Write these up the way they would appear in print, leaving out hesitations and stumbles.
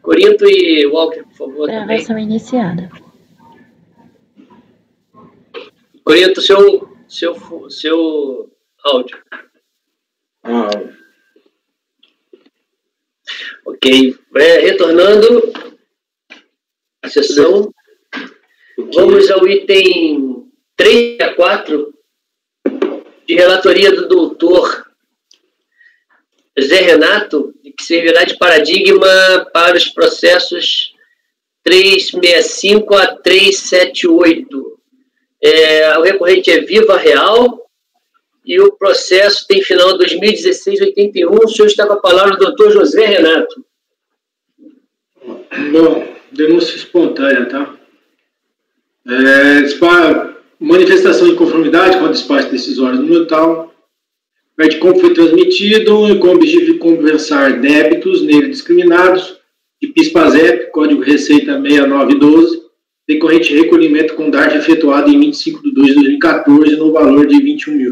Corinto e Walker, por favor. Gravação iniciada. Corinto, seu áudio. Ok. Retornando à sessão, vamos ao item 3 a 4 de relatoria do doutor Zé Renato, que servirá de paradigma para os processos 365 a 378. O recorrente é Viva Real e o processo tem final 2016-81. O senhor está com a palavra, doutor José Renato. Bom, denúncia espontânea, tá? Manifestação de conformidade com o despacho decisório número tal. Como foi transmitido, com o objetivo de compensar débitos nele discriminados, de PIS/PASEP, Código Receita 6912, decorrente de recolhimento com DARF efetuado em 25/2/2014, no valor de R$21 mil.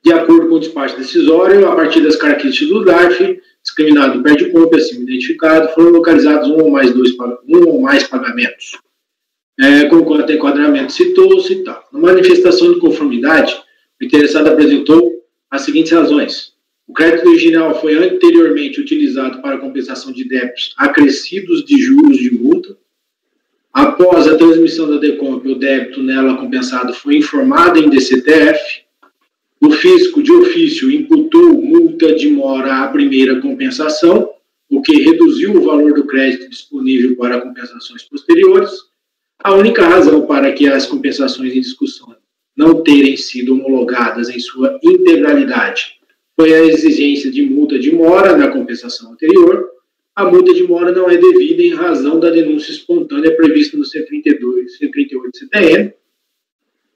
De acordo com o despacho decisório, a partir das características do DARF, discriminado perde compra acima identificado, foram localizados um ou mais pagamentos. Conquanto enquadramento citou-se e tal. Na manifestação de conformidade, o interessado apresentou as seguintes razões. O crédito original foi anteriormente utilizado para compensação de débitos acrescidos de juros de multa. Após a transmissão da DECOMP, o débito nela compensado foi informado em DCTF. O fisco de ofício imputou multa de mora à primeira compensação, o que reduziu o valor do crédito disponível para compensações posteriores. A única razão para que as compensações em discussão não terem sido homologadas em sua integralidade foi a exigência de multa de mora na compensação anterior. A multa de mora não é devida em razão da denúncia espontânea prevista no 138 CTN,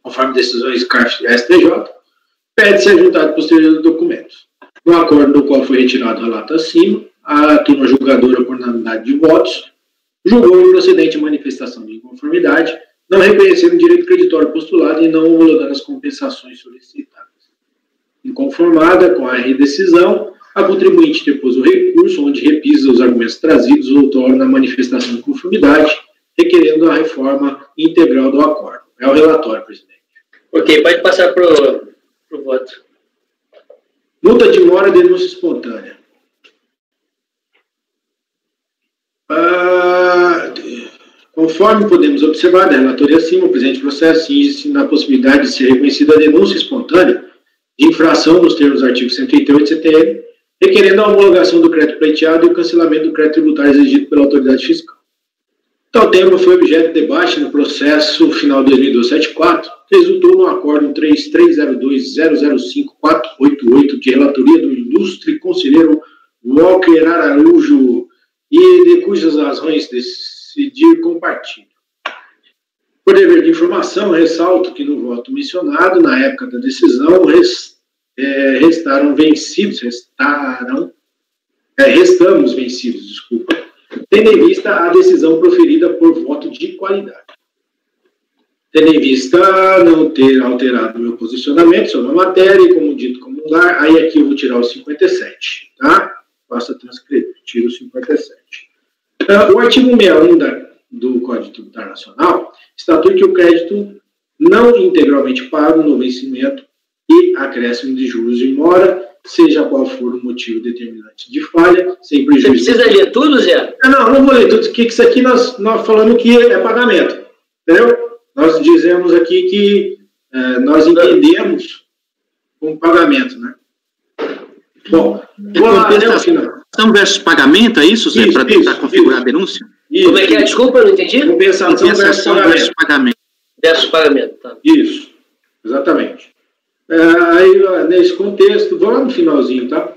conforme decisões CARF e STJ, pede-se a juntada posterior dos documentos. No acordo do qual foi retirado o relato acima, a turma julgadora por unanimidade de votos julgou improcedente a manifestação de inconformidade, não reconhecendo o direito creditório postulado e não homologando as compensações solicitadas. Inconformada com a redecisão, a contribuinte depôs o recurso, onde repisa os argumentos trazidos ou torna a manifestação de conformidade, requerendo a reforma integral do acordo. É o relatório, presidente. Ok, pode passar para o voto. Multa de mora, denúncia espontânea. Conforme podemos observar da relatoria acima, o presente processo cinge-se na possibilidade de ser reconhecida a denúncia espontânea de infração nos termos do artigo 138 CTN, requerendo a homologação do crédito pleiteado e o cancelamento do crédito tributário exigido pela autoridade fiscal. Tal tema foi objeto de debate no processo final 2012-74, que resultou no acordo 3302005488 de relatoria do ilustre conselheiro Walker Araújo e de cujas razões decidir compartilho. Por dever de informação, ressalto que no voto mencionado, na época da decisão, restamos vencidos, desculpa, tendo em vista a decisão proferida por voto de qualidade. Tendo em vista não ter alterado meu posicionamento sobre a matéria e como dito comungar, aí aqui eu vou tirar o 57, tá? Faça transcrever, tiro o 57. O artigo 61 do Código Tributário Nacional estatui que o crédito não integralmente pago no vencimento e acréscimo de juros de mora, seja qual for o motivo determinante de falha, sem prejuízo. Você precisa ler tudo, Zé? Não vou ler tudo. Isso aqui nós falamos que é pagamento. Entendeu? Nós dizemos aqui que nós entendemos como pagamento, né? Bom, vou lá até o final. Compensação versus pagamento, é isso, Zé? Para tentar configurar a denúncia? Isso. Como é que é? Desculpa, eu não entendi. Compensação versus pagamento. Versus pagamento, tá. Isso, exatamente. Aí, nesse contexto, vou lá no finalzinho, tá?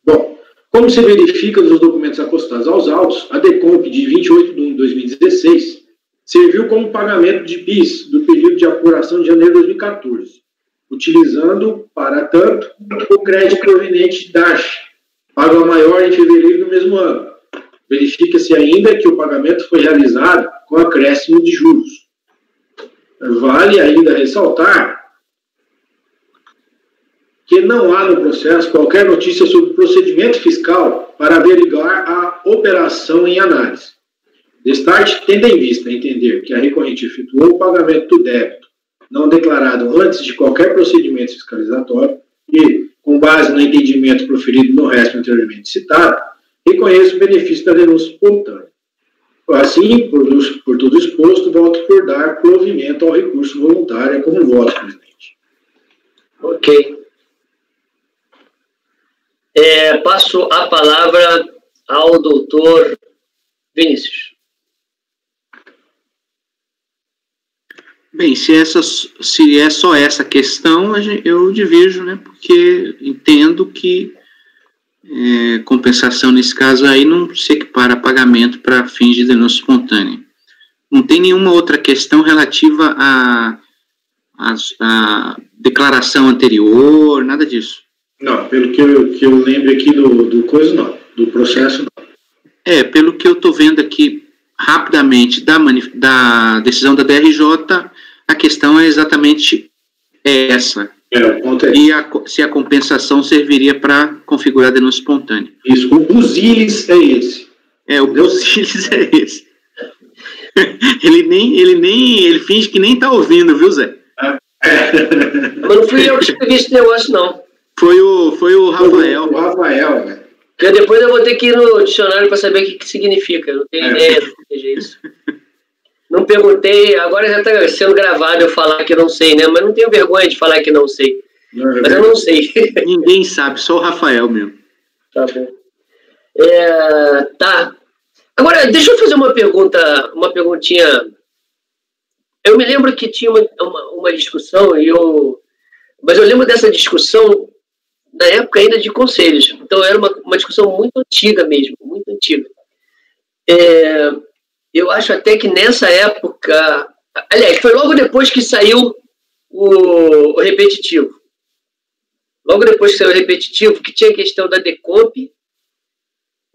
Bom, como se verifica nos documentos acostados aos autos, a DECOMP de 28 de 1 de 2016 serviu como pagamento de PIS do período de apuração de janeiro de 2014, utilizando, para tanto, o crédito proveniente de DARF, pago a maior em fevereiro do mesmo ano. Verifica-se ainda que o pagamento foi realizado com acréscimo de juros. Vale ainda ressaltar que não há no processo qualquer notícia sobre o procedimento fiscal para averiguar a operação em análise. Destarte tendo em vista entender que a recorrente efetuou o pagamento do débito não declarado antes de qualquer procedimento fiscalizatório e, com base no entendimento proferido no resto anteriormente citado, reconheço o benefício da denúncia espontânea. Assim, por tudo exposto, voto por dar provimento ao recurso voluntário. É como voto, presidente. Ok. Passo a palavra ao doutor Vinícius. Bem, se é só essa questão, eu divirjo, né? Porque entendo que compensação nesse caso aí não se equipara a pagamento para fins de denúncia espontânea. Não tem nenhuma outra questão relativa à declaração anterior, nada disso. Não, pelo que eu lembro aqui do coisa, não. Do processo, não. Pelo que eu estou vendo aqui rapidamente da decisão da DRJ, a questão é exatamente essa. O ponto é e se a compensação serviria para configurar a denúncia espontânea. Isso, o buzilis é esse. O buzilis é esse. Ele finge que nem está ouvindo, viu, Zé? Mas não fui eu que escrevi esse negócio, não. Foi o Rafael. O Rafael, né? Porque depois eu vou ter que ir no dicionário para saber o que significa. Eu não tenho ideia do que seja isso. Não perguntei, agora já está sendo gravado eu falar que não sei, né? Mas não tenho vergonha de falar que não sei. Mas eu não sei. Ninguém sabe, só o Rafael mesmo. Tá bom. Tá. Agora, deixa eu fazer uma perguntinha. Eu me lembro que tinha uma discussão, mas eu lembro dessa discussão na época ainda de conselhos. Então era uma discussão muito antiga mesmo, muito antiga. Eu acho até que nessa época... Aliás, foi logo depois que saiu o repetitivo. Logo depois que saiu o repetitivo, que tinha a questão da Decomp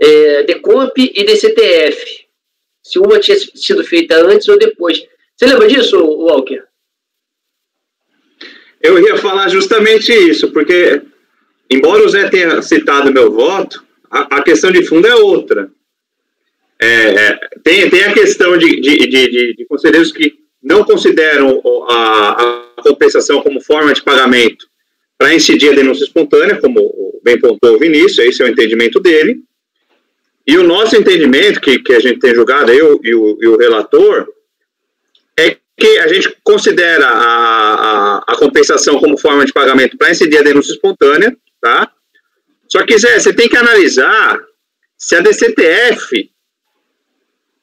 e DCTF. Se uma tinha sido feita antes ou depois. Você lembra disso, Walker? Eu ia falar justamente isso, porque, embora o Zé tenha citado meu voto, a questão de fundo é outra. Tem a questão de conselheiros que não consideram a compensação como forma de pagamento para incidir a denúncia espontânea, como bem pontuou o Vinícius, esse é o entendimento dele. E o nosso entendimento, que a gente tem julgado, eu e o relator, é que a gente considera a compensação como forma de pagamento para incidir a denúncia espontânea, tá? Só que, Zé, você tem que analisar se a DCTF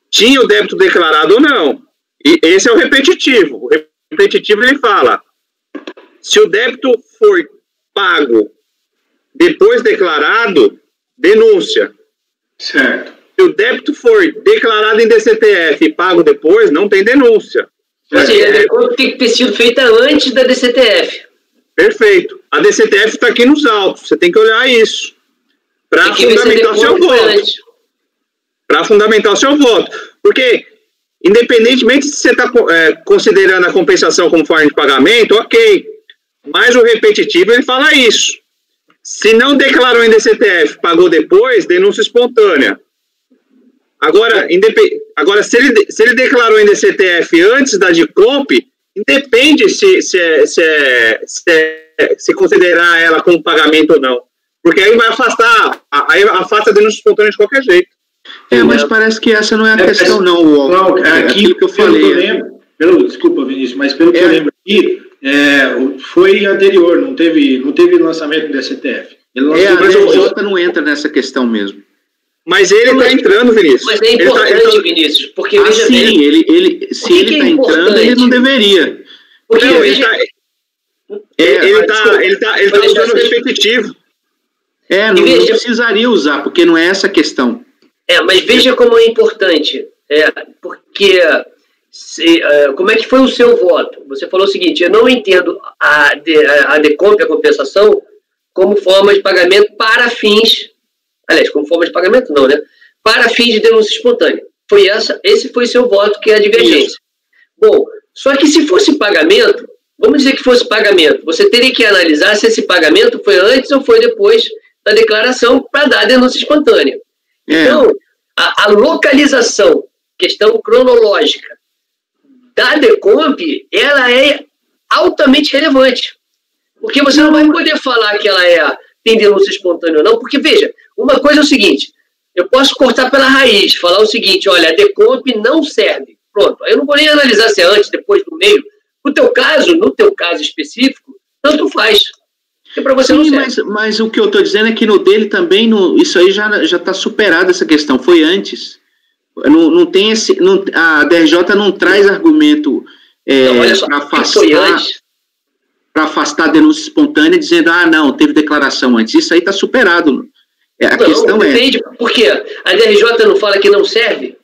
tinha o débito declarado ou não. E esse é o repetitivo. O repetitivo, ele fala, se o débito for pago depois declarado, denúncia. Certo. Se o débito for declarado em DCTF e pago depois, não tem denúncia. Ou seja, a Decomp tem que ter sido feita antes da DCTF. Perfeito. A DCTF está aqui nos autos. Você tem que olhar isso. Para fundamentar o seu voto. Para fundamentar o seu voto. Porque, independentemente se você está considerando a compensação como forma de pagamento, ok. Mas o repetitivo, ele fala isso. Se não declarou em DCTF, pagou depois, denúncia espontânea. Agora, se ele declarou em DCTF antes da Decomp, independe se considerar ela como pagamento ou não. Porque aí vai afasta a denúncia espontânea de qualquer jeito. Mas parece que essa não é a questão, não. Não, aquilo que eu falei. Desculpa, Vinícius, mas pelo que eu lembro aqui, foi anterior, não teve lançamento do DCTF. A DRJ não entra nessa questão mesmo. Mas ele está entrando, Vinícius. Mas é importante, Vinícius, porque veja bem. Sim, se ele está entrando, ele não deveria. Porque não, ele está usando o repetitivo. Não precisaria usar, porque não é essa a questão. Mas veja como é importante. Porque como é que foi o seu voto? Você falou o seguinte, eu não entendo a Decomp, a compensação, como forma de pagamento para fins... Aliás, como forma de pagamento não, né? Para fins de denúncia espontânea. Esse foi seu voto, que é a divergência. Isso. Bom, só que se fosse pagamento, vamos dizer que fosse pagamento, você teria que analisar se esse pagamento foi antes ou foi depois da declaração para dar a denúncia espontânea. Então, a localização, questão cronológica da DECOMP, ela é altamente relevante. Porque você não vai poder falar que ela tem denúncia espontânea ou não, porque, veja, uma coisa é o seguinte, eu posso cortar pela raiz, falar o seguinte, olha, a DECOMP não serve. Pronto, aí eu não vou nem analisar se é antes, depois, no meio. No teu caso específico, tanto faz. Porque para você não serve. Mas o que eu estou dizendo é que no dele também, isso aí já está superado essa questão, foi antes. Não tem a DRJ não traz argumento para afastar a denúncia espontânea, dizendo, não, teve declaração antes. Isso aí está superado. A questão depende, por quê? A DRJ não fala que não serve?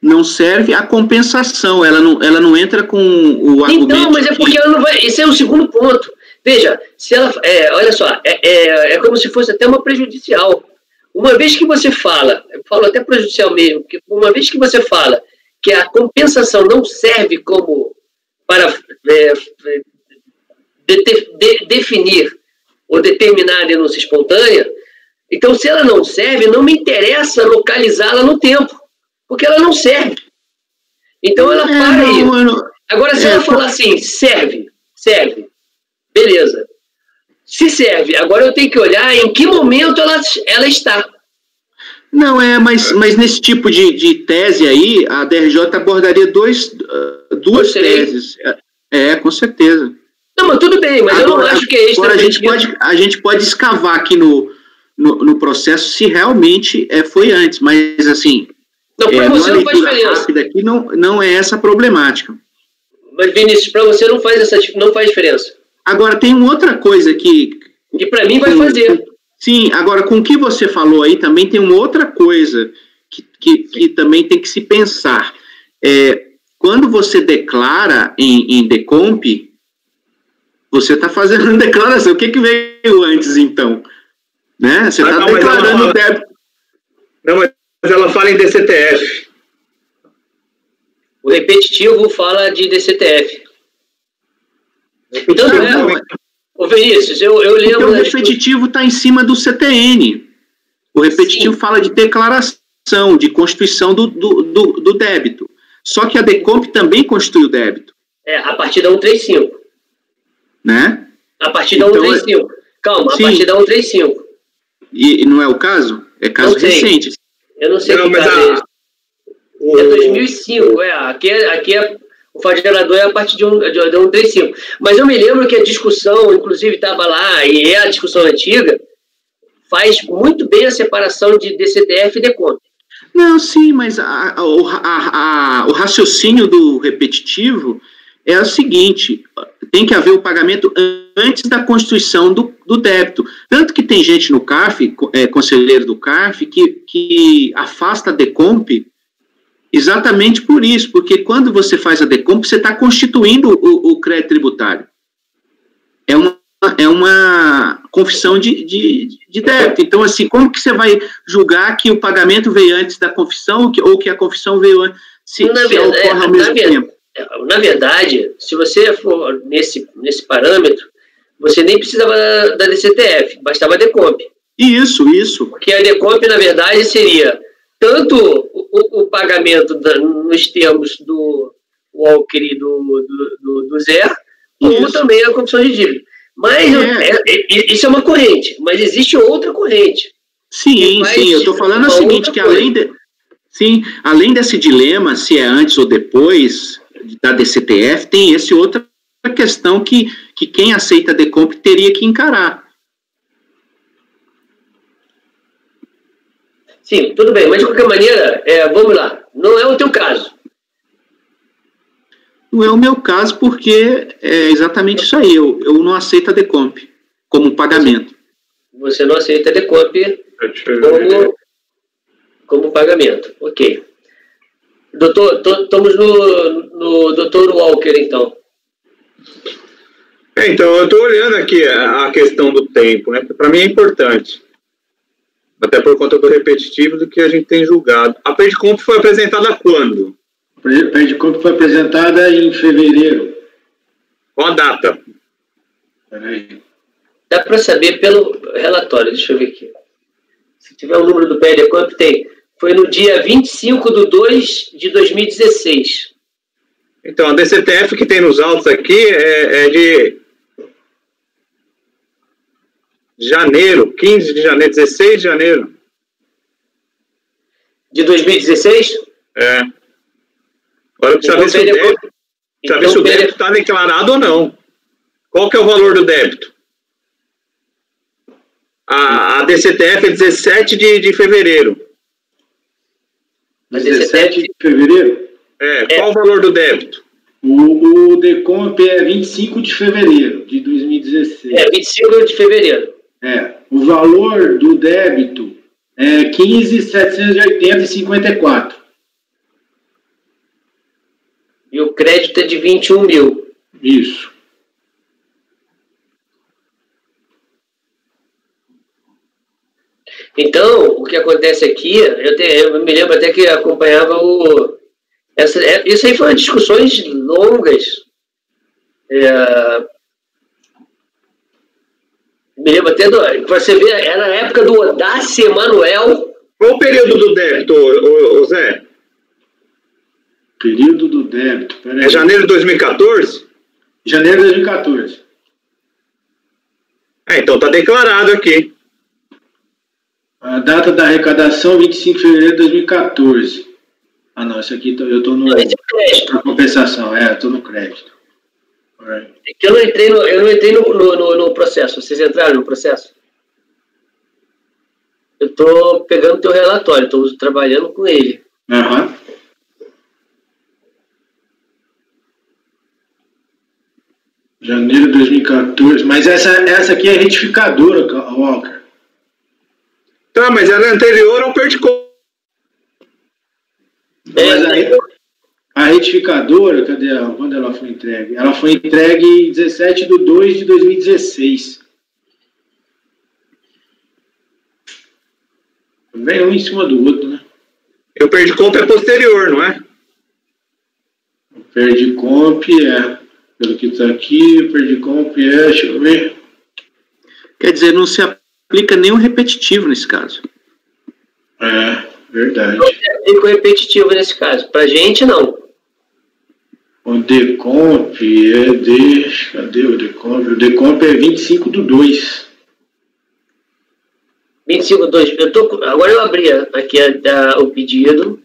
Não serve a compensação, ela não entra com o argumento. Então, mas é porque ela não vai. Esse é o segundo ponto. Veja, se ela. Olha só, é como se fosse até uma prejudicial. Uma vez que você fala, eu falo até prejudicial mesmo, porque uma vez que você fala que a compensação não serve como para definir ou determinar a denúncia espontânea, então se ela não serve, não me interessa localizá-la no tempo, porque ela não serve. Então ela para aí. Agora, se ela falar assim, serve, beleza. Se serve, agora eu tenho que olhar em que momento ela está. Não, mas nesse tipo de tese aí, a DRJ abordaria duas teses. Com certeza. Não, mas tudo bem, mas agora, eu não acho que é isso. Agora a gente pode escavar aqui no processo se realmente foi antes, mas assim, não, para você não faz diferença. Rápida aqui não é essa a problemática. Mas, Vinícius, para você não faz diferença. Agora, tem uma outra coisa que para mim vai fazer. Sim, agora, com o que você falou aí, também tem uma outra coisa que também tem que se pensar. Quando você declara em DECOMP, você está fazendo uma declaração. O que veio antes, então? Né? Você está declarando o débito. Não, mas ela fala em DCTF. O repetitivo fala de DCTF. Então, ô Vinícius, eu lembro... Então, o repetitivo está em cima do CTN. O repetitivo fala de declaração, de constituição do débito. Só que a DECOMP também constitui o débito. A partir da 135. Né? A partir da 135. Calma, sim. A partir da 135. E não é o caso? É caso recente. Eu não sei que caso é esse. É 2005, aqui o fato gerador é a partir de 135. Mas eu me lembro que a discussão, inclusive estava lá, e a discussão antiga, faz muito bem a separação de DCTF e DECOMP. Não, sim, mas o raciocínio do repetitivo é o seguinte, tem que haver o pagamento antes da constituição do débito. Tanto que tem gente no CARF, conselheiro do CARF, que afasta a DECOMP exatamente por isso, porque quando você faz a DECOMP, você está constituindo o crédito tributário. É uma confissão de débito. Então, assim, como que você vai julgar que o pagamento veio antes da confissão ou que a confissão veio antes, se ocorre ao mesmo tempo? Na verdade, se você for nesse parâmetro, você nem precisava da DCTF, bastava a DECOMP. Isso. Porque a DECOMP, na verdade, seria tanto o pagamento nos termos do Walker e do Zé, como também a confissão de dívida. Mas isso é uma corrente, mas existe outra corrente. Sim, eu estou falando o seguinte, que além desse dilema, se é antes ou depois da DCTF, tem outra questão que quem aceita a DECOMP teria que encarar. Sim, tudo bem, mas de qualquer maneira, vamos lá, não é o teu caso. Não é o meu caso porque é exatamente isso aí, eu não aceito a DECOMP como pagamento. Você não aceita a DECOMP como pagamento, ok. Doutor, estamos no Dr. Walker, então. Então, eu estou olhando aqui a questão do tempo, né? Para mim é importante. Até por conta do repetitivo do que a gente tem julgado. A PERDCOMP foi apresentada quando? A PERDCOMP foi apresentada em fevereiro. Qual a data? Peraí. Dá para saber pelo relatório, deixa eu ver aqui. Se tiver o número do PLDComp, tem. Foi no dia 25/2 de 2016. Então, a DCTF que tem nos autos aqui é de janeiro, 15 de janeiro, 16 de janeiro. De 2016? É. Agora eu preciso ver se o débito, está declarado ou não. Qual que é o valor do débito? A DCTF é 17 de fevereiro. 17 de fevereiro? Qual o valor do débito? O DECOMP é 25 de fevereiro de 2016. 25 de fevereiro. O valor do débito é 15.780,54. E o crédito é de 21 mil. Isso. Então, o que acontece aqui, eu me lembro até que acompanhava isso aí foram discussões longas. Me lembro até você vê, era a época do Odace Emanuel. Qual o período do débito, Zé? Período do débito. É janeiro de 2014? Janeiro de 2014. Então está declarado aqui. A data da arrecadação, 25 de fevereiro de 2014. Ah, não, isso aqui eu estou no... Na compensação, estou no crédito. É que eu não entrei no processo. Vocês entraram no processo? Eu estou pegando o teu relatório, estou trabalhando com ele. Aham. Janeiro de 2014. Mas essa aqui é retificadora, Walker. Tá, mas ela é anterior ao Perticom. Mas a retificadora, cadê ela? Quando ela foi entregue? Ela foi entregue em 17/2 de 2016. Vem um em cima do outro, né? E o Perticomp é posterior, não é? O Perticomp pelo que está aqui, o Perticomp deixa eu ver. Quer dizer, não se aplica nenhum repetitivo nesse caso. Verdade. Não se aplica o repetitivo nesse caso. Pra gente, não. O DECOMP cadê o DECOMP? O DECOMP é 25/2. 25/2. Agora eu abri aqui o pedido.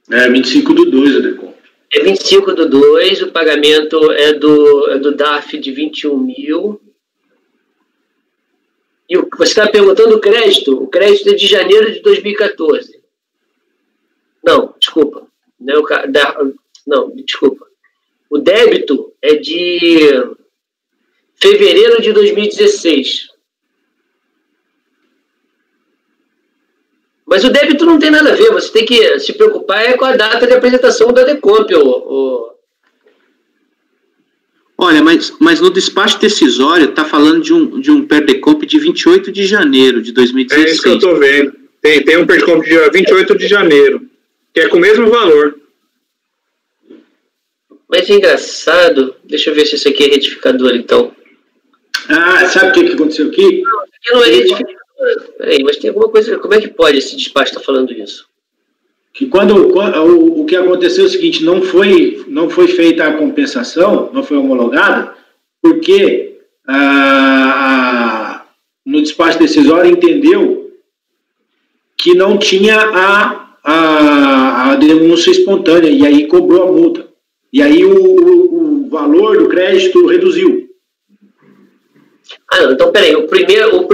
25/2 o DECOMP. É 25/2, o pagamento é do DAF de 21 mil. E você está perguntando o crédito é de janeiro de 2014. Não, desculpa. Não, desculpa. O débito é de fevereiro de 2016. Mas o débito não tem nada a ver, você tem que se preocupar com a data de apresentação da DECOMP. Olha, mas no despacho decisório está falando de um PERDECOMP de 28 de janeiro de 2016. É isso que eu estou vendo. Tem um PERDECOMP de 28 de janeiro, que é com o mesmo valor. Mas é engraçado. Deixa eu ver se isso aqui é retificador, então. Sabe o que aconteceu aqui? Não, isso aqui não é retificador. Peraí, mas tem alguma coisa... Como é que pode esse despacho estar falando isso? Que o que aconteceu é o seguinte, não foi feita a compensação, não foi homologada, porque no despacho decisório entendeu que não tinha a denúncia espontânea, e aí cobrou a multa. E aí o valor do crédito reduziu. Não, então peraí, o primeiro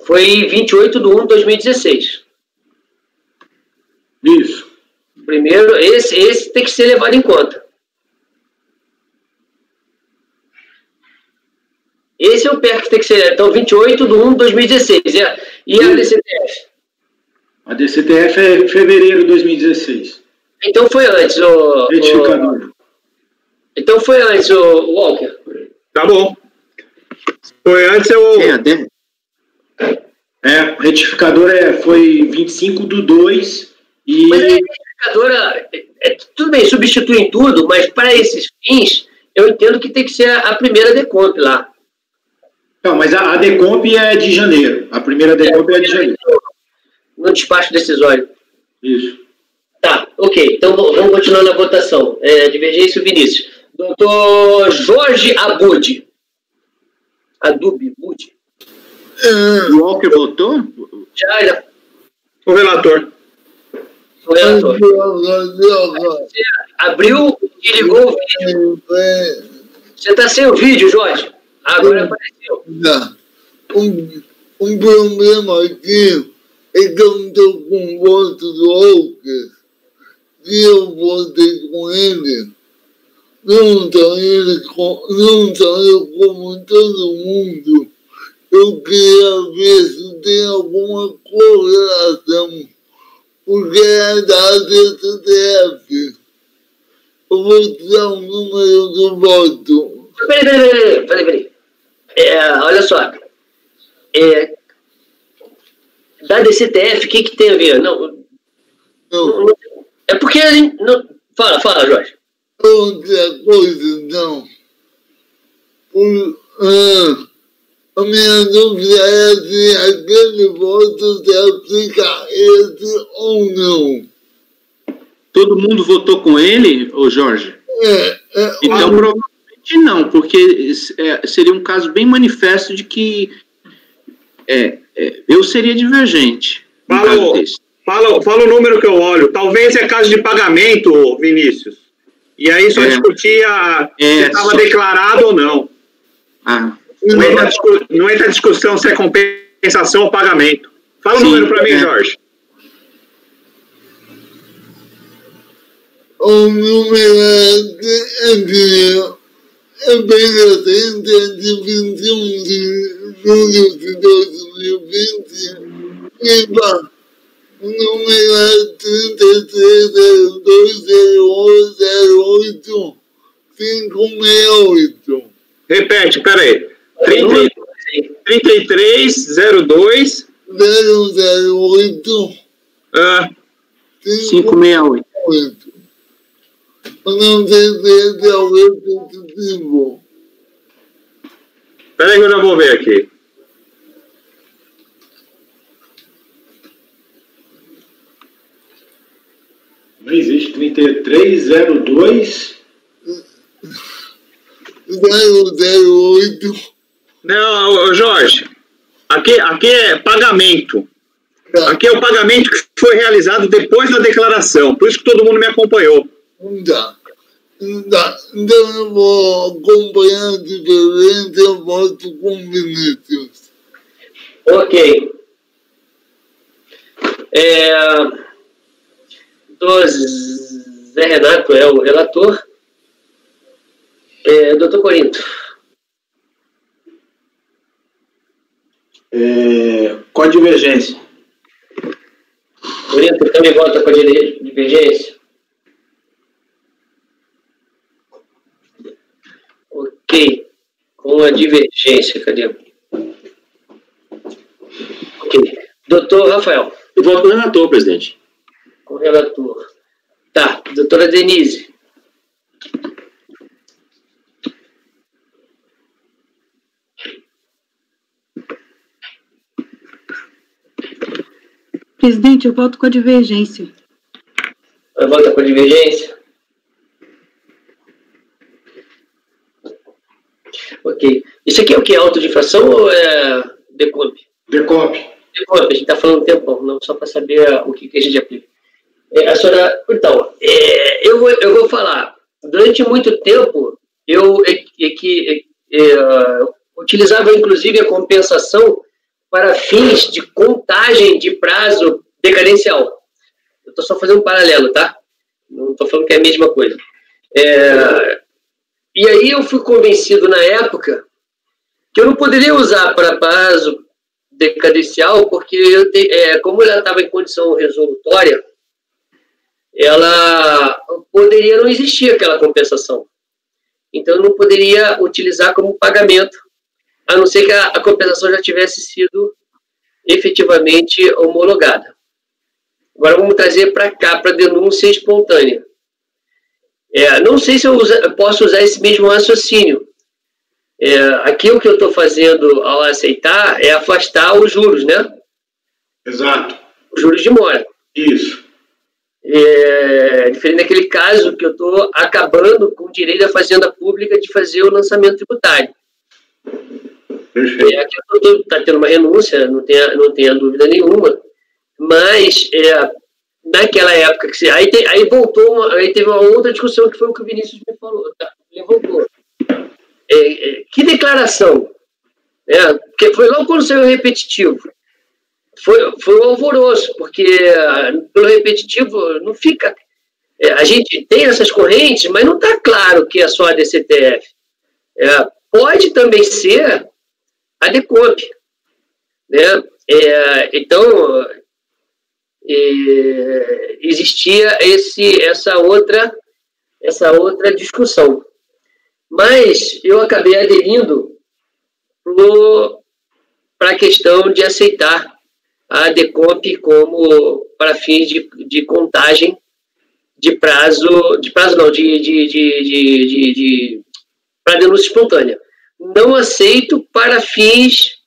foi 28/1/2016. Isso. Primeiro, esse tem que ser levado em conta. Esse é o PER que tem que ser. Então, 28/1/2016. E a DCTF? A DCTF é fevereiro de 2016. Então foi antes, Então foi antes, Walker. Tá bom. Foi antes o retificador foi 25/2 e... Mas indicadora, tudo bem, substitui tudo, mas para esses fins, eu entendo que tem que ser a primeira Decomp lá. Não, mas a Decomp é de janeiro. A primeira Decomp é de janeiro. No despacho decisório. Isso. Tá, ok. Então vamos continuar na votação. Divergência, Vinícius. Doutor Jorge Abud. Bud. O Walker votou? Já. O relator. O relator. Você abriu e ligou o vídeo. Você está sem o vídeo, Jorge. Agora apareceu. Não. Um problema aqui é que eu não estou com o voto do Walker. Se eu votei com ele, não saiu como todo mundo. Eu queria ver se tem alguma correlação, porque é da STF. Eu vou tirar o número do voto. Peraí. Olha só. Da DCTF, o que tem a ver? Não. É porque a gente. Não, fala, Jorge. Outra coisa, não. A minha dúvida é se aquele voto se aplica a esse ou não. Todo mundo votou com ele, ô Jorge? Então, provavelmente não, porque seria um caso bem manifesto de que eu seria divergente. Fala o número que eu olho. Talvez é caso de pagamento, Vinícius. E aí só discutia se estava declarado ou não. Não entra discussão se é compensação ou pagamento. Fala o número para mim, Jorge. O número é bem recente, é de 21 de julho de 2020. O número é 3302080568. Repete, peraí. 3302 008 568. Eu não sei se esse é o repetitivo. Peraí que eu já vou ver aqui. Não existe 3302 008. Não, Jorge. Aqui é pagamento. Aqui é o pagamento que foi realizado depois da declaração. Por isso que todo mundo me acompanhou. Então eu vou acompanhar a diferença, eu voto com Vinícius. Ok. Zé Renato é o relator. Doutor Corinto. Com a divergência. Corinto também vota com a divergência? Ok. Com a divergência, cadê? Ok. Doutor Rafael. Eu voto no relator, presidente. Com o relator. Tá. Doutora Denise. Presidente, eu voto com a divergência. Vai votar com a divergência? Ok. Isso aqui é o que? Autodifração ou é Decomp? Decomp. Decomp, a gente está falando um tempão, não só para saber o que a gente aplica. A senhora, então, eu vou falar. Durante muito tempo, eu utilizava inclusive a compensação para fins de contagem de prazo decadencial. Eu estou só fazendo um paralelo, tá? Não estou falando que é a mesma coisa. E aí eu fui convencido na época que eu não poderia usar para prazo decadencial, porque como ela estava em condição resolutória, ela poderia não existir aquela compensação. Então eu não poderia utilizar como pagamento, a não ser que a compensação já tivesse sido efetivamente homologada. Agora vamos trazer para cá, para denúncia espontânea. Não sei se eu posso usar esse mesmo raciocínio. Aqui o que eu estou fazendo ao aceitar é afastar os juros, né? Exato. Os juros de mora. Isso. Diferente daquele caso que eu estou acabando com o direito da Fazenda Pública de fazer o lançamento tributário. Perfeito. Aqui está tendo uma renúncia, não tenha dúvida nenhuma, mas naquela época que aí teve uma outra discussão que foi o que o Vinícius me falou, levantou. Que declaração? Porque foi logo quando saiu o repetitivo. Foi um alvoroço, porque pelo repetitivo não fica. A gente tem essas correntes, mas não está claro que é só a DCTF. Pode também ser a DECOMP, né? Então, existia essa outra discussão. Mas eu acabei aderindo para a questão de aceitar a DECOMP como para fins de contagem de prazo não, para denúncia espontânea. Não aceito para fins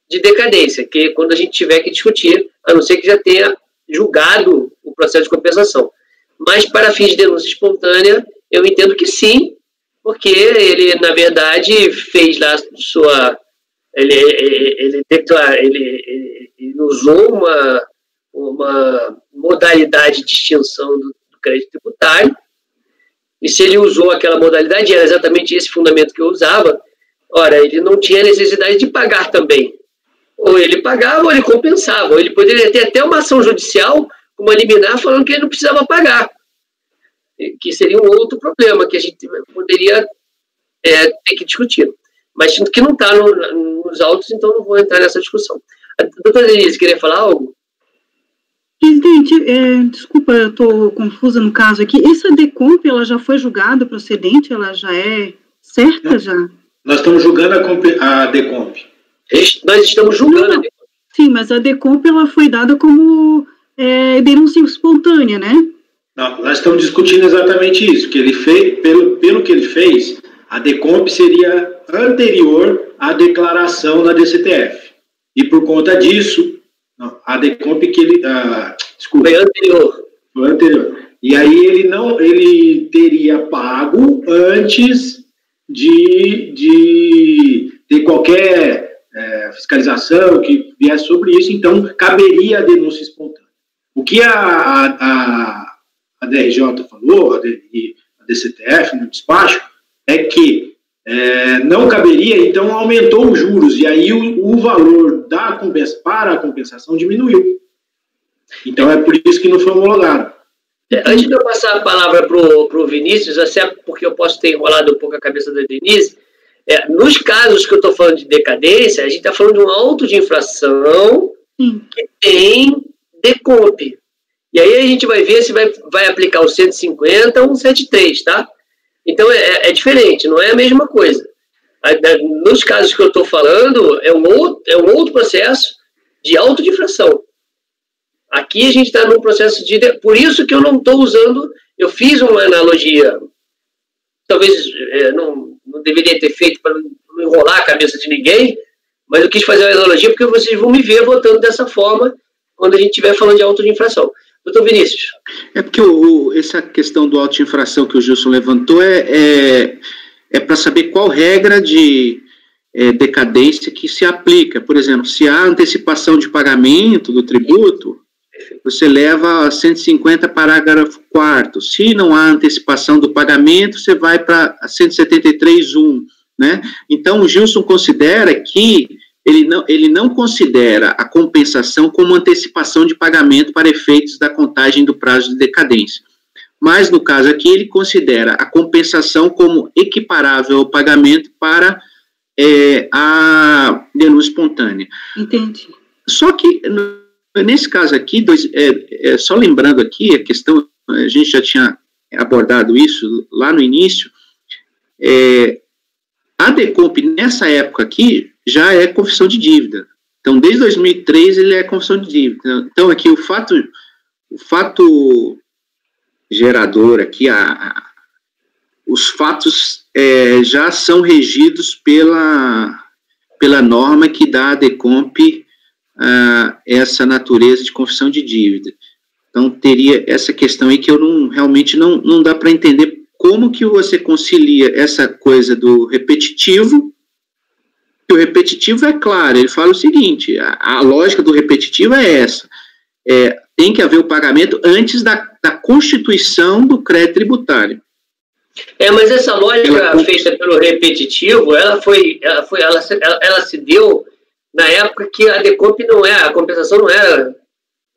de decadência, que é quando a gente tiver que discutir, a não ser que já tenha julgado o processo de compensação. Mas para fins de denúncia espontânea, eu entendo que sim, porque ele, na verdade, fez lá ele usou uma modalidade de extinção do crédito tributário, e se ele usou aquela modalidade, era exatamente esse fundamento que eu usava, ora, ele não tinha necessidade de pagar também. Ou ele pagava, ou ele compensava, ou ele poderia ter até uma ação judicial, uma liminar, falando que ele não precisava pagar, que seria um outro problema que a gente poderia ter que discutir. Mas que não está nos autos, então não vou entrar nessa discussão. A doutora Denise, queria falar algo? Presidente, desculpa, eu estou confusa no caso aqui. Essa DECOMP, ela já foi julgada procedente? Ela já é certa já? Nós estamos julgando a DECOMP. Nós estamos julgando a DECOMP. Sim, mas a DECOMP, ela foi dada como denúncia espontânea, né? Não, nós estamos discutindo exatamente isso, que ele fez, pelo que ele fez, a DECOMP seria anterior à declaração na DCTF. E por conta disso, a DECOMP que ele... desculpa. Foi anterior. E aí ele teria pago antes de ter qualquer fiscalização que viesse sobre isso, então caberia a denúncia espontânea. O que a DRJ falou, a DCTF no despacho, é que não caberia, então aumentou os juros, e aí o valor para a compensação diminuiu. Então é por isso que não foi homologado. Antes de eu passar a palavra para o Vinícius, até porque eu posso ter enrolado um pouco a cabeça da Denise, nos casos que eu estou falando de decadência, a gente está falando de um auto de infração que tem DECOMP. E aí a gente vai ver se vai aplicar o 150 ou o 173, tá? Então é diferente, não é a mesma coisa. Nos casos que eu estou falando, é um outro processo de auto de infração. Aqui a gente está num processo de... Por isso que eu não estou usando... Eu fiz uma analogia, talvez não deveria ter feito para não enrolar a cabeça de ninguém, mas eu quis fazer uma analogia porque vocês vão me ver votando dessa forma quando a gente estiver falando de auto de infração. Doutor Vinícius. Porque essa questão do auto de infração que o Gilson levantou é para saber qual regra de decadência que se aplica. Por exemplo, se há antecipação de pagamento do tributo, você leva a 150 parágrafo 4º. Se não há antecipação do pagamento, você vai para 173.1, né? Então, o Gilson considera que ele não considera a compensação como antecipação de pagamento para efeitos da contagem do prazo de decadência. Mas, no caso aqui, ele considera a compensação como equiparável ao pagamento para a denúncia espontânea. Entendi. Só que, nesse caso aqui, só lembrando aqui, a questão, a gente já tinha abordado isso lá no início, a DECOMP, nessa época aqui, já é confissão de dívida. Então, desde 2003, ele é confissão de dívida. Então, aqui, o fato o fato gerador aqui, os fatos já são regidos pela norma que dá à Decomp essa natureza de confissão de dívida. Então, teria essa questão aí que eu realmente não dá para entender como que você concilia essa coisa do repetitivo. O repetitivo é claro, ele fala o seguinte, a lógica do repetitivo é essa, tem que haver o pagamento antes da constituição do crédito tributário. Mas essa lógica feita pelo repetitivo, ela se deu na época que a Decomp a compensação não era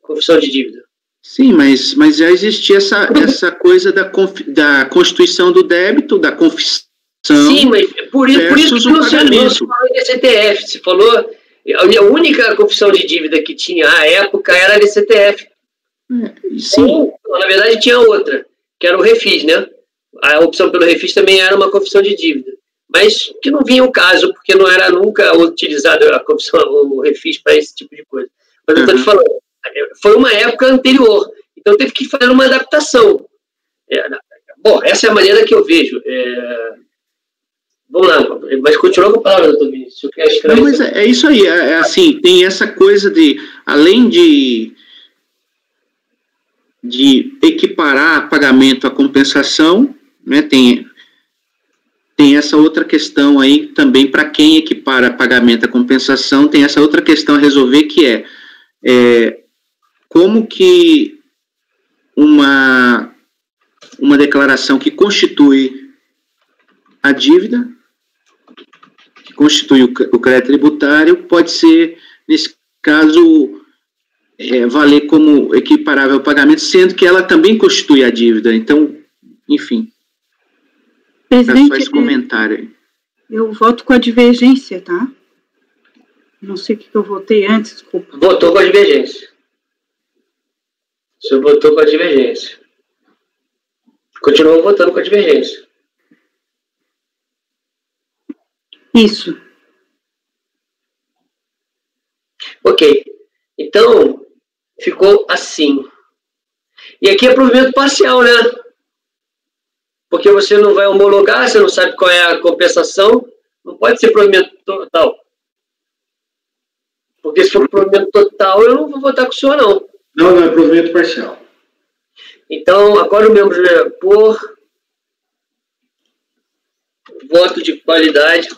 confissão de dívida. Sim, mas já existia essa coisa da constituição do débito, da confissão. Sim, mas por isso que não se falou de CTF. Se falou, a única confissão de dívida que tinha à época era a DCTF. Sim. Ou, na verdade, tinha outra, que era o refis, né? A opção pelo refis também era uma confissão de dívida. Mas que não vinha o caso, porque não era nunca utilizado a confissão, o refis para esse tipo de coisa. Mas eu estou te falando, foi uma época anterior, então teve que fazer uma adaptação. Bom, essa é a maneira que eu vejo. Vamos lá, mas continua com a palavra, doutor Vinícius. Não, mas é isso aí, assim, tem essa coisa de, além de equiparar pagamento à compensação, né, tem essa outra questão aí também para quem equipara pagamento à compensação, tem essa outra questão a resolver que é como que uma declaração que constitui a dívida, que constitui o crédito tributário, pode ser, nesse caso, valer como equiparável ao pagamento, sendo que ela também constitui a dívida. Então, enfim, presidente, só esse comentário aí. Eu voto com a divergência, tá? Não sei o que eu votei antes, desculpa. Votou com a divergência. O senhor votou com a divergência. Continuou votando com a divergência. Isso. Ok. Então, ficou assim. E aqui é provimento parcial, né? Porque você não vai homologar, você não sabe qual é a compensação, não pode ser provimento total. Porque se for provimento total, eu não vou votar com o senhor, não. Não é provimento parcial. Então, agora o membro por voto de qualidade.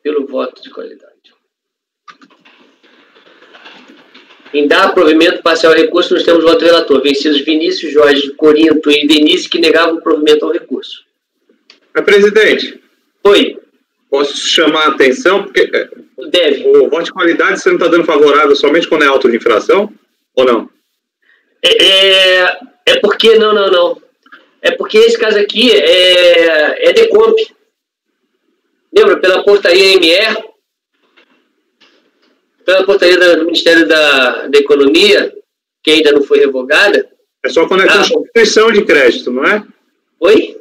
Pelo voto de qualidade. Em dar provimento parcial ao recurso, nós temos o voto relator. Vencidos Vinícius, Jorge, Corinto e Denise, que negavam o provimento ao recurso. Presidente. Oi. Posso chamar a atenção? Porque deve. O voto de qualidade você não está dando favorável somente quando é auto de infração? Ou não? É porque... Não. É porque esse caso aqui é Decomp. Lembra? Pela portaria ME, pela portaria do Ministério da Economia, que ainda não foi revogada. É só quando é constituição de crédito, não é? Oi?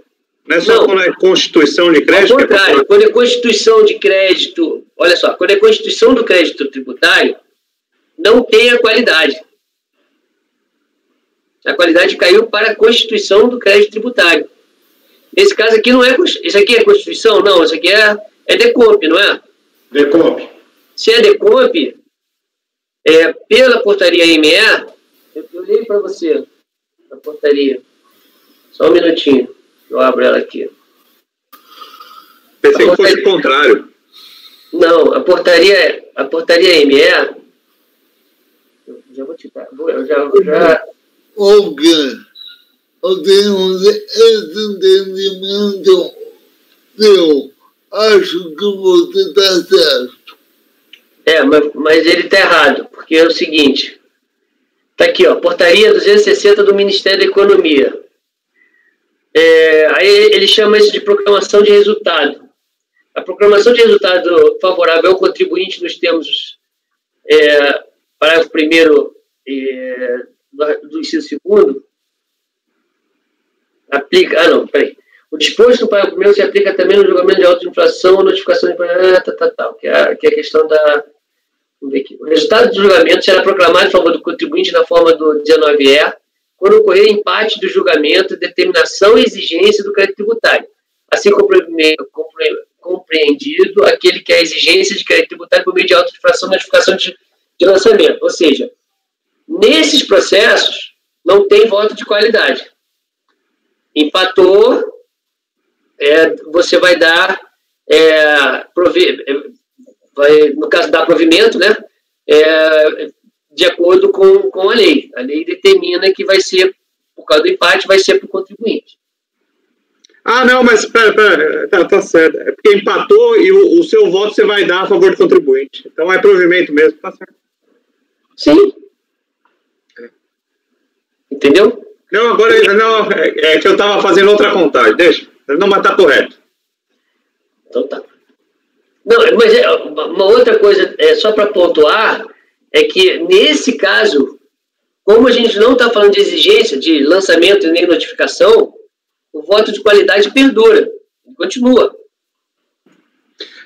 Não é só quando é constituição de crédito? Ao contrário, quando é constituição de crédito, olha só, quando é constituição do crédito tributário, não tem a qualidade. A qualidade caiu para a constituição do crédito tributário. Nesse caso aqui não é... Isso aqui é Constituição? Não, isso aqui é Decomp, não é? Decomp. Se é Decomp, pela portaria ME, eu leio para você a portaria. Só um minutinho, eu abro ela aqui. Pensei que fosse o contrário. Não, a portaria ME... Eu já vou te dar. Eu tenho esse entendimento. Eu acho que você está certo. Mas ele está errado, porque é o seguinte. Está aqui, ó, portaria 260 do Ministério da Economia. Aí ele chama isso de proclamação de resultado. A proclamação de resultado favorável ao contribuinte nos termos parágrafo 1º do inciso 2º aplica... O disposto no parágrafo 1º se aplica também no julgamento de auto-infração ou notificação de... que é a questão da... Vamos ver aqui. O resultado do julgamento será proclamado em favor do contribuinte na forma do 19E, quando ocorrer empate do julgamento, determinação e exigência do crédito tributário, assim compreendido aquele que é a exigência de crédito tributário por meio de auto-infração ou notificação de lançamento. Ou seja, nesses processos, não tem voto de qualidade. Empatou, você vai dar, no caso dar provimento, né, de acordo com a lei. A lei determina que vai ser, por causa do empate, vai ser para o contribuinte. Ah, não, mas pera, tá certo. É porque empatou e o seu voto você vai dar a favor do contribuinte. Então é provimento mesmo, tá certo. Sim. Entendeu? Não, agora não, é que eu estava fazendo outra contagem, deixa. Não, mas tá correto. Então tá. Não, mas uma outra coisa, só para pontuar, é que nesse caso, como a gente não está falando de exigência, de lançamento e nem notificação, o voto de qualidade perdura, continua.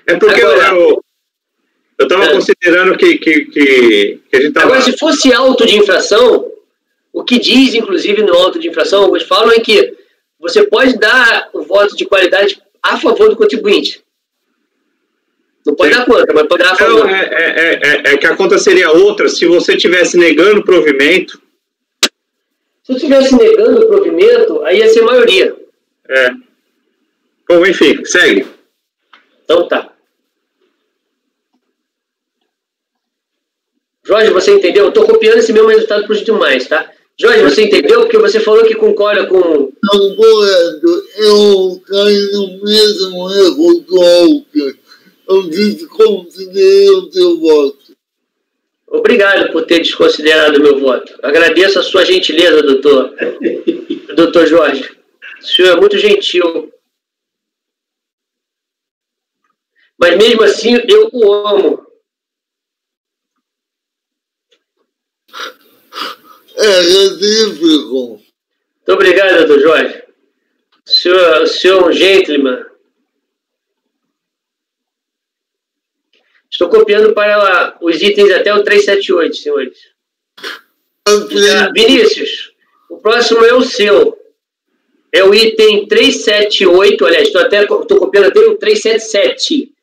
É porque agora, eu estava considerando que a gente estava... Agora, se fosse auto de infração, o que diz, inclusive, no auto de infração, alguns falam é que você pode dar o voto de qualidade a favor do contribuinte. Não pode dar conta, mas pode dar a favor. É que a conta seria outra se você estivesse negando o provimento. Se eu estivesse negando o provimento, aí ia ser maioria. Bom, enfim, segue. Então tá. Jorge, você entendeu? Eu estou copiando esse mesmo resultado para os demais, tá? Jorge, você entendeu? Porque você falou que concorda com... Não, correto. Eu caí no mesmo erro do Walker. Eu desconsiderei o seu voto. Obrigado por ter desconsiderado o meu voto. Agradeço a sua gentileza, doutor Jorge. O senhor é muito gentil. Mas mesmo assim, eu o amo. É recíproco. Muito obrigado, doutor Jorge. O senhor é um gentleman. Estou copiando para os itens até o 378, senhores. Vinícius, o próximo é o seu. É o item 378, aliás, estou copiando até o 377.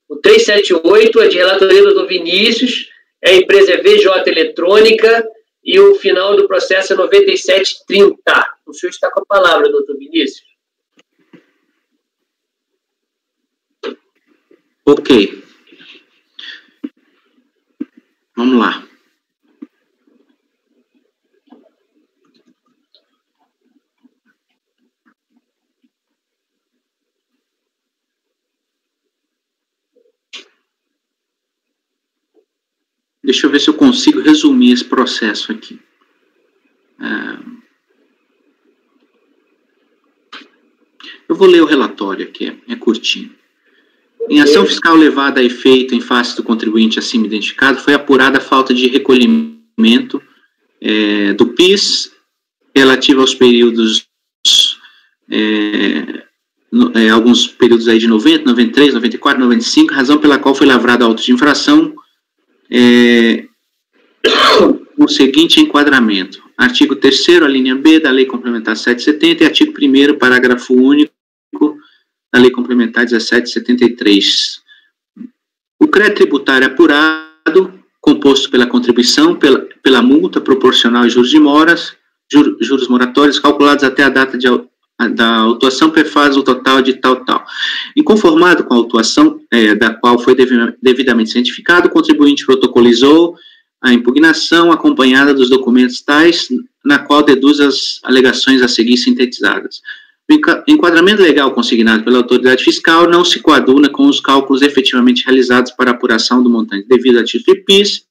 O 378 é de relatoria do doutor Vinícius, a empresa é VJ Eletrônica e o final do processo é 9730. O senhor está com a palavra, doutor Vinícius. Ok. Vamos lá. Deixa eu ver se eu consigo resumir esse processo aqui. Eu vou ler o relatório aqui, é curtinho. Em ação fiscal levada a efeito em face do contribuinte acima identificado, foi apurada a falta de recolhimento do PIS relativo aos períodos, alguns períodos aí de 90, 93, 94, 95, razão pela qual foi lavrado auto de infração o seguinte enquadramento. Artigo 3º, a linha B da Lei Complementar 770 e artigo 1º, parágrafo único da Lei Complementar 1773. O crédito tributário apurado, composto pela contribuição, pela multa proporcional e juros de moras, juros moratórios calculados até a data da autuação, perfaz o total de tal. Inconformado com a autuação, da qual foi devidamente cientificado, o contribuinte protocolizou a impugnação acompanhada dos documentos tais, na qual deduz as alegações a seguir sintetizadas. O enquadramento legal consignado pela autoridade fiscal não se coaduna com os cálculos efetivamente realizados para apuração do montante devido a título de PIS,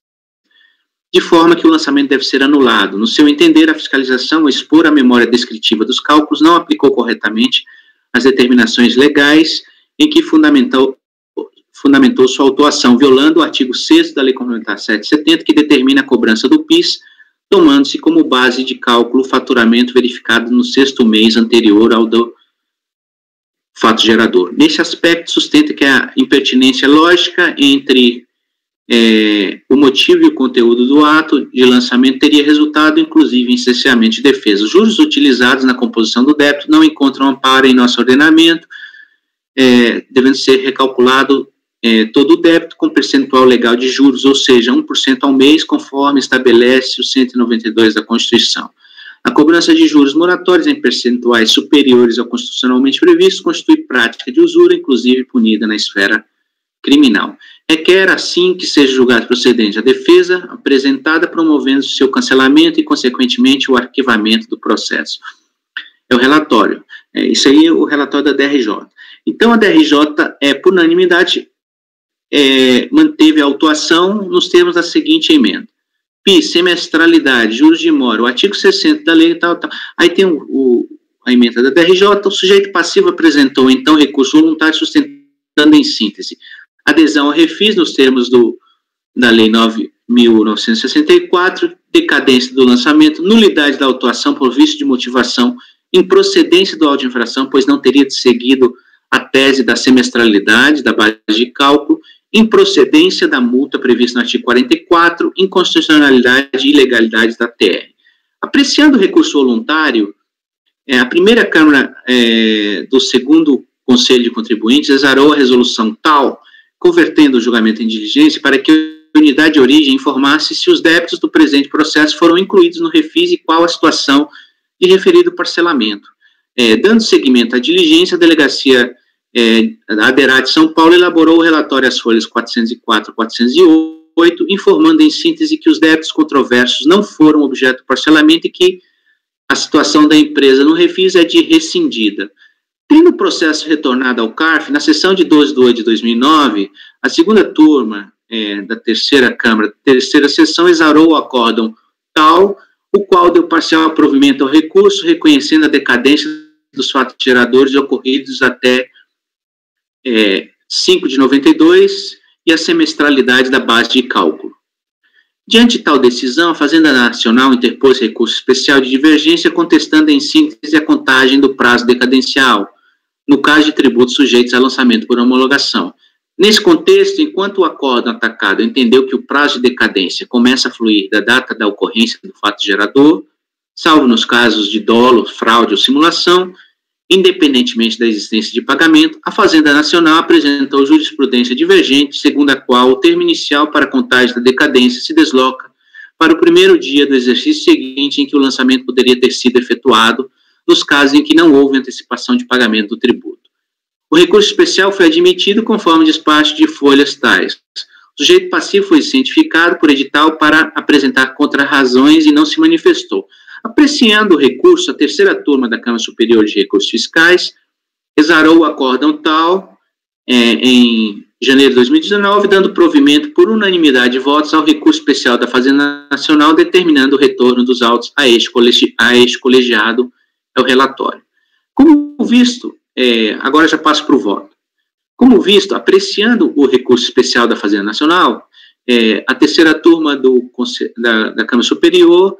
de forma que o lançamento deve ser anulado. No seu entender, a fiscalização, ao expor a memória descritiva dos cálculos, não aplicou corretamente as determinações legais em que fundamentou sua autuação, violando o artigo 6º da Lei Complementar 770, que determina a cobrança do PIS, tomando-se como base de cálculo o faturamento verificado no 6º mês anterior ao do fato gerador. Nesse aspecto, sustenta que a impertinência lógica entre o motivo e o conteúdo do ato de lançamento teria resultado, inclusive, em cesseamento de defesa. Os juros utilizados na composição do débito não encontram amparo em nosso ordenamento, devendo ser recalculado todo o débito com percentual legal de juros, ou seja, 1% ao mês, conforme estabelece o 192 da Constituição. A cobrança de juros moratórios em percentuais superiores ao constitucionalmente previsto constitui prática de usura, inclusive punida na esfera criminal. Requer, assim, que seja julgado procedente a defesa apresentada, promovendo seu cancelamento e, consequentemente, o arquivamento do processo. É o relatório. Isso aí é o relatório da DRJ. Então, a DRJ, por unanimidade, manteve a autuação nos termos da seguinte emenda. PIS, semestralidade, juros de mora, o artigo 60 da lei, tal. Aí tem a emenda da DRJ, o sujeito passivo apresentou, então, recurso voluntário sustentando em síntese adesão ao refis nos termos da Lei 9.964, decadência do lançamento, nulidade da autuação por vício de motivação, improcedência do auto de infração, pois não teria seguido a tese da semestralidade, da base de cálculo, improcedência da multa prevista no artigo 44, inconstitucionalidade e ilegalidade da TR. Apreciando o recurso voluntário, a primeira Câmara do segundo Conselho de Contribuintes exarou a resolução tal, convertendo o julgamento em diligência para que a unidade de origem informasse se os débitos do presente processo foram incluídos no refis e qual a situação de referido parcelamento. Dando seguimento à diligência, a delegacia a DERAT São Paulo elaborou o relatório às folhas 404 e 408, informando em síntese que os débitos controversos não foram objeto de parcelamento e que a situação da empresa no refis é de rescindida. Tendo o processo retornado ao CARF, na sessão de 12 de 8 de 2009, a segunda turma da terceira Câmara, terceira sessão, exarou o acórdão tal, o qual deu parcial provimento ao recurso, reconhecendo a decadência dos fatos geradores ocorridos até 5 de 92 e a semestralidade da base de cálculo. Diante de tal decisão, a Fazenda Nacional interpôs recurso especial de divergência, contestando em síntese a contagem do prazo decadencial, no caso de tributos sujeitos a lançamento por homologação. Nesse contexto, enquanto o acórdão atacado entendeu que o prazo de decadência começa a fluir da data da ocorrência do fato gerador, salvo nos casos de dolo, fraude ou simulação, independentemente da existência de pagamento, a Fazenda Nacional apresentou jurisprudência divergente, segundo a qual o termo inicial para a contagem da decadência se desloca para o primeiro dia do exercício seguinte em que o lançamento poderia ter sido efetuado, nos casos em que não houve antecipação de pagamento do tributo. O recurso especial foi admitido conforme despacho de folhas tais. O sujeito passivo foi cientificado por edital para apresentar contra-razões e não se manifestou. Apreciando o recurso, a terceira turma da Câmara Superior de Recursos Fiscais exarou o acórdão tal em janeiro de 2019, dando provimento por unanimidade de votos ao recurso especial da Fazenda Nacional, determinando o retorno dos autos a este colegiado, é o relatório. Como visto, agora já passo para o voto. Como visto, apreciando o recurso especial da Fazenda Nacional, a terceira turma da Câmara Superior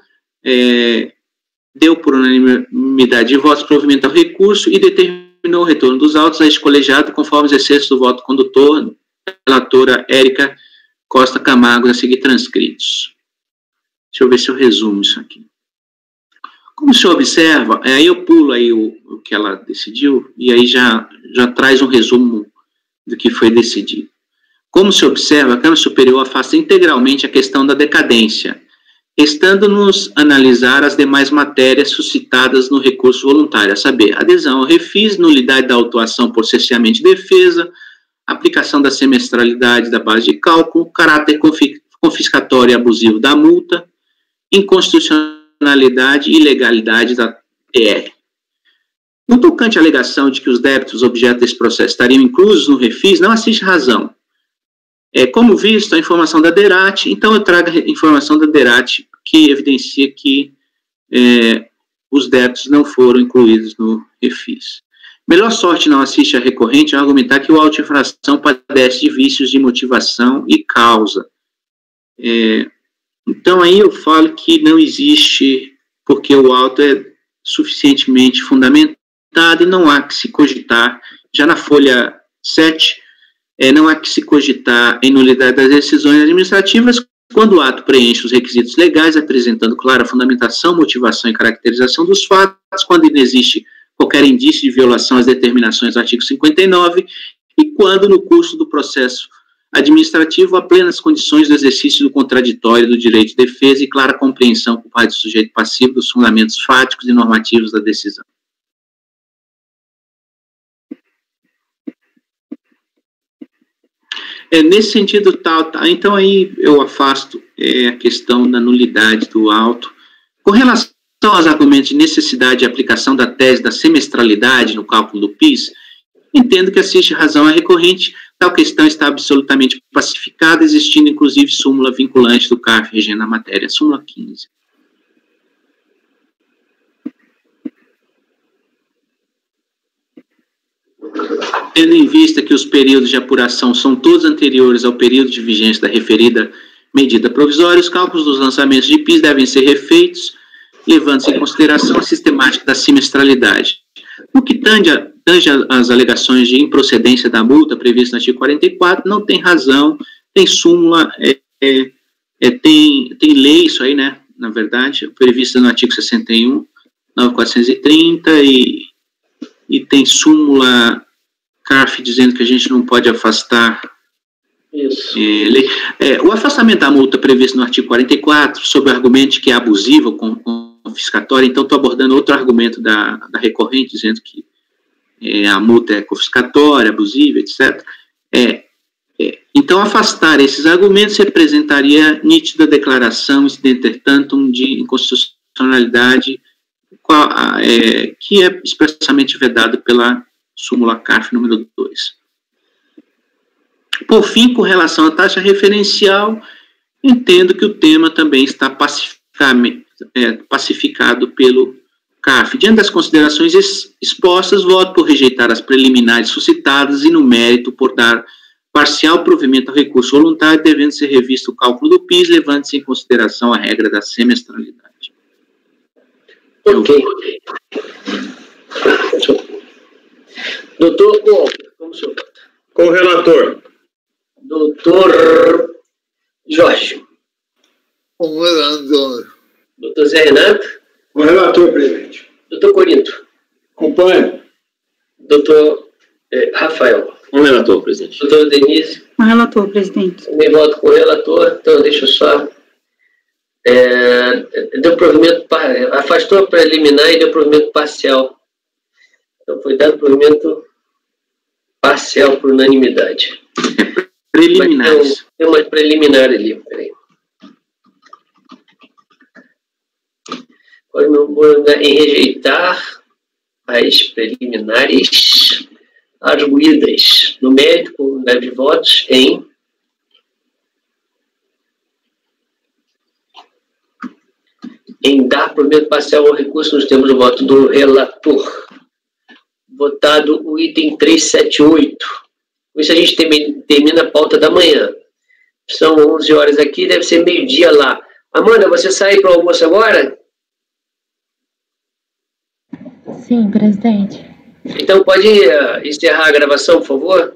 deu por unanimidade de votos provimento ao recurso e determinou o retorno dos autos a este colegiado conforme os excessos do voto condutor, relatora Érica Costa Camargo, a seguir transcritos. Deixa eu ver se eu resumo isso aqui. Como se observa, aí eu pulo aí o que ela decidiu, e aí já traz um resumo do que foi decidido. Como se observa, a Câmara Superior afasta integralmente a questão da decadência, restando-nos analisar as demais matérias suscitadas no recurso voluntário, a saber, adesão ao refis, nulidade da autuação por cesseamento de defesa, aplicação da semestralidade da base de cálculo, caráter confiscatório e abusivo da multa, inconstitucionalidade e ilegalidade da TR. No tocante à alegação de que os débitos objeto desse processo estariam inclusos no refis, não assiste razão. Como visto, a informação da DERAT, então eu trago a informação da DERAT que evidencia que os débitos não foram incluídos no refis. Melhor sorte não assiste a recorrente ao argumentar que o auto de infração padece de vícios de motivação e causa. Então, aí eu falo que não existe, porque o auto é suficientemente fundamentado e não há que se cogitar Já na folha 7, não há que se cogitar em nulidade das decisões administrativas quando o ato preenche os requisitos legais, apresentando clara fundamentação, motivação e caracterização dos fatos, quando não existe qualquer indício de violação às determinações do artigo 59, e quando, no curso do processo administrativo, há plenas condições do exercício do contraditório do direito de defesa e clara compreensão por parte do sujeito passivo dos fundamentos fáticos e normativos da decisão. Nesse sentido, então aí eu afasto a questão da nulidade do auto. Com relação aos argumentos de necessidade e aplicação da tese da semestralidade no cálculo do PIS, entendo que assiste razão à recorrente, tal questão está absolutamente pacificada, existindo inclusive súmula vinculante do CARF regendo a matéria, súmula 15. Tendo em vista que os períodos de apuração são todos anteriores ao período de vigência da referida medida provisória, os cálculos dos lançamentos de PIS devem ser refeitos, levando-se em consideração a sistemática da semestralidade. No que tange às alegações de improcedência da multa prevista no artigo 44, não tem razão, tem súmula, tem lei, isso aí, né, na verdade, prevista no artigo 61, 9430, e tem súmula CARF dizendo que a gente não pode afastar. Isso. O afastamento da multa previsto no artigo 44, sob o argumento de que é abusiva ou confiscatória, então estou abordando outro argumento da recorrente, dizendo que a multa é confiscatória, abusiva, etc. Então, afastar esses argumentos representaria nítida declaração, entretanto, de inconstitucionalidade, que é expressamente vedado pela súmula CARF número 2. Por fim, com relação à taxa referencial, entendo que o tema também está pacificado pelo CARF. Diante das considerações expostas, voto por rejeitar as preliminares suscitadas e, no mérito, por dar parcial provimento ao recurso voluntário, devendo ser revisto o cálculo do PIS, levando-se em consideração a regra da semestralidade. Ok. Doutor, como o senhor vota? Com o relator. Doutor Jorge. Com o relator. Doutor Zé Renato. Com o relator, presidente. Doutor Corinto. Acompanho. Doutor Rafael. Com o relator, presidente. Doutor Denise. Com o relator, presidente. Também voto com o relator, então deixa eu só... deu provimento, afastou a preliminar e deu provimento parcial. Então foi dado provimento parcial por unanimidade. Preliminares. Tem uma preliminar ali, peraí. Agora não vou em rejeitar as preliminares arguídas no mérito com unidade de votos em dar provimento parcial ao recurso nos termos do voto do relator. Votado o item 378. Com isso a gente termina a pauta da manhã. São 11 horas aqui, deve ser meio-dia lá. Amanda, você sai para o almoço agora? Sim, presidente. Então pode encerrar a gravação, por favor?